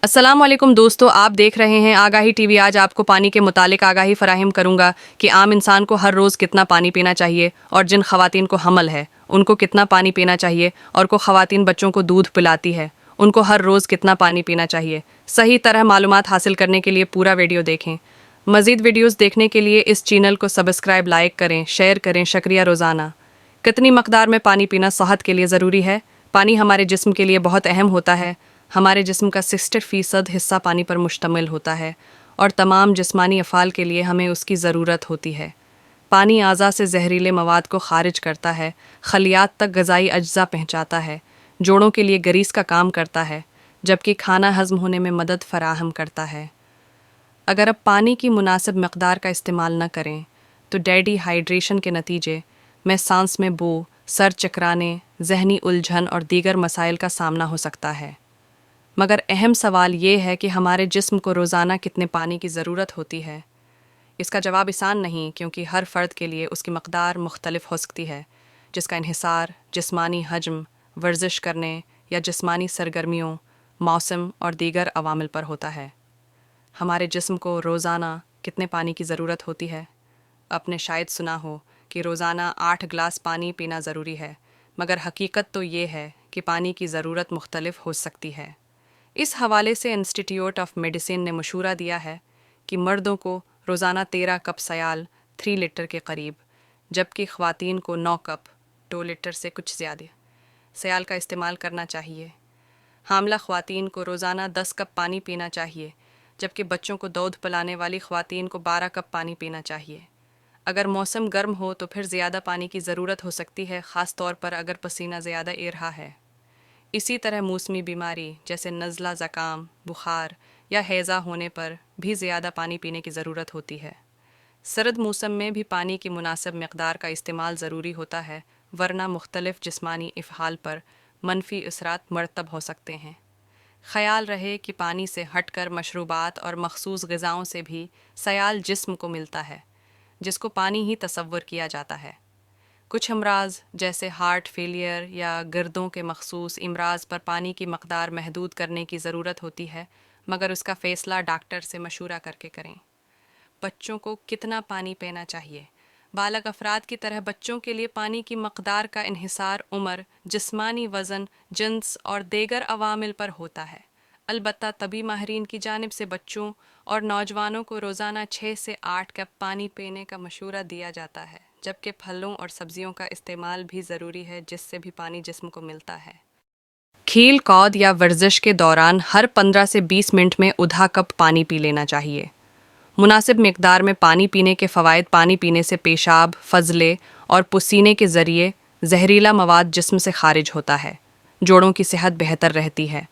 अस्सलाम वालेकुम दोस्तों, आप देख रहे हैं आगाही टीवी। आज आपको पानी के मुतालिक आगाही फराहम करूंगा कि आम इंसान को हर रोज़ कितना पानी पीना चाहिए और जिन ख़वातीन को हमल है उनको कितना पानी पीना चाहिए, और को ख़वातीन बच्चों को दूध पिलाती है उनको हर रोज़ कितना पानी पीना चाहिए। सही तरह मालूमात हासिल करने के लिए पूरा वीडियो देखें। मज़ीद वीडियोज़ देखने के लिए इस चैनल को सब्सक्राइब, लाइक करें, शेयर करें। शुक्रिया। रोज़ाना कितनी मकदार में पानी पीना सेहत के लिए ज़रूरी है? पानी हमारे जिस्म के लिए बहुत अहम होता है। हमारे जिस्म का 60% हिस्सा पानी पर मुश्तमिल होता है और तमाम जिस्मानी अफ़ाल के लिए हमें उसकी ज़रूरत होती है। पानी आज़ा से जहरीले मवाद को खारिज करता है, खलियात तक ग़ज़ाई अज्जा पहुँचाता है, जोड़ों के लिए गरीस का काम करता है, जबकि खाना हज़म होने में मदद फ़राहम करता है। अगर अब पानी की मुनासिब मकदार का इस्तेमाल न करें तो डिहाइड्रेशन के नतीजे में सांस में बो, सर चकराने, जहनी उलझन और दीगर मसाइल का सामना हो सकता है। मगर अहम सवाल ये है कि हमारे जिस्म को रोज़ाना कितने पानी की ज़रूरत होती है। इसका जवाब आसान नहीं, क्योंकि हर फ़र्द के लिए उसकी मकदार मुख्तलिफ हो सकती है, जिसका इन्हिसार जिस्मानी हजम, वर्जिश करने या जिस्मानी सरगर्मियों, मौसम और दीगर अवामिल पर होता है। हमारे जिस्म को रोज़ाना कितने पानी की ज़रूरत होती है? आपने शायद सुना हो कि रोज़ाना 8 गिलास पानी पीना ज़रूरी है, मगर हकीकत तो ये है कि पानी की ज़रूरत मुख्तलिफ हो सकती है। इस हवाले से इंस्टीट्यूट ऑफ मेडिसिन ने मशूरा दिया है कि मर्दों को रोज़ाना 13 कप सयाल 3 लीटर के करीब, जबकि ख़वातीन को 9 कप 2 लीटर से कुछ ज़्यादा सयाल का इस्तेमाल करना चाहिए। हामला ख़वातीन को रोज़ाना 10 कप पानी पीना चाहिए, जबकि बच्चों को दूध पिलाने वाली ख़वातीन को 12 कप पानी पीना चाहिए। अगर मौसम गर्म हो तो फिर ज़्यादा पानी की ज़रूरत हो सकती है, ख़ास तौर पर अगर पसीना ज़्यादा ए रहा है। इसी तरह मौसमी बीमारी जैसे नज़ला, ज़ुकाम, बुखार या हैज़ा होने पर भी ज़्यादा पानी पीने की ज़रूरत होती है। सर्द मौसम में भी पानी की मुनासिब मकदार का इस्तेमाल ज़रूरी होता है, वरना मुख्तलिफ़ जिस्मानी इफ़हाल पर मनफी असरात मरतब हो सकते हैं। ख़याल रहे कि पानी से हटकर मशरूबात और मखसूस ग़िज़ाओं से भी सयाल जिस्म को मिलता है, जिसको पानी ही तसव्वुर किया जाता है। कुछ अमराज जैसे हार्ट फेलियर या गर्दों के मखसूस इमराज पर पानी की मकदार महदूद करने की ज़रूरत होती है, मगर उसका फ़ैसला डॉक्टर से मशूरा करके करें। बच्चों को कितना पानी पीना चाहिए? बालग अफराद की तरह बच्चों के लिए पानी की मकदार का इन्हिसार उम्र, जिस्मानी वज़न, जिन्स और दीगर अवामिल पर होता है। अलबत्ता तबी माहिरीन की जानिब से बच्चों और नौजवानों को रोज़ाना 6 से 8 कप पानी पीने का मशूरा दिया जाता है, जबकि फलों और सब्जियों का इस्तेमाल भी ज़रूरी है, जिससे भी पानी जिस्म को मिलता है। खेल कूद या वर्जिश के दौरान हर 15 से 20 मिनट में आधा कप पानी पी लेना चाहिए। मुनासिब मकदार में पानी पीने के फ़वाइद: पानी पीने से पेशाब, फजले और पसीने के ज़रिए जहरीला मवाद जिस्म से खारिज होता है, जोड़ों की सेहत बेहतर रहती है,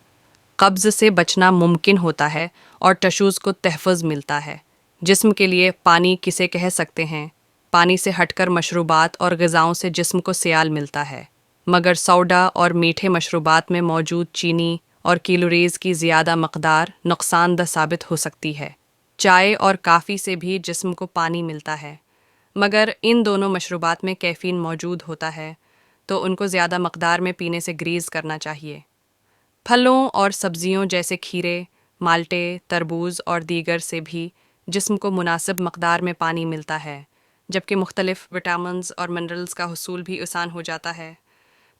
कब्ज़ से बचना मुमकिन होता है और टशूज़ को तहफ़्फ़ुज़ मिलता है। जिस्म के लिए पानी किसे कह सकते हैं? पानी से हटकर मशरूबात और ग़िज़ाओं से जिस्म को सियाल मिलता है, मगर सोडा और मीठे मशरूबात में मौजूद चीनी और कैलोरीज़ की ज़्यादा मकदार नुक़सानदह साबित हो सकती है। चाय और काफ़ी से भी जिस्म को पानी मिलता है, मगर इन दोनों मशरूबात में कैफ़ीन मौजूद होता है, तो उनको ज़्यादा मकदार में पीने से ग्रीज़ करना चाहिए। फलों और सब्जियों जैसे खीरे, माल्टे, तरबूज और दीगर से भी जिस्म को मुनासिब मकदार में पानी मिलता है, जबकि मुख्तलिफ़ विटामिन्स और मिनरल्स का हुसूल भी आसान हो जाता है।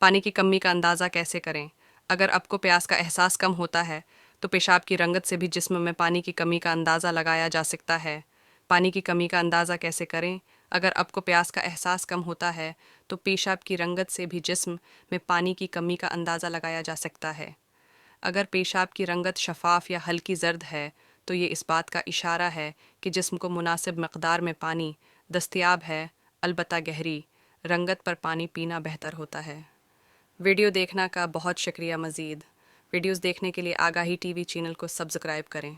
पानी की कमी का अंदाज़ा कैसे करें? अगर आपको प्यास का एहसास कम होता है तो पेशाब की रंगत से भी जिस्म में पानी की कमी का अंदाज़ा लगाया जा सकता है। पानी की कमी का अंदाज़ा कैसे करें? अगर आपको प्यास का एहसास कम होता है तो पेशाब की रंगत से भी जिस्म में पानी की कमी का अंदाज़ा लगाया जा सकता है। अगर पेशाब की रंगत शफाफ या हल्की जर्द है तो ये इस बात का इशारा है कि जिस्म को मुनासिब मकदार में पानी दस्तयाब है, अलबत्ता गहरी रंगत पर पानी पीना बेहतर होता है। वीडियो देखने का बहुत शुक्रिया। मज़ीद वीडियोज़ देखने के लिए आगाही टीवी चैनल को सब्सक्राइब करें।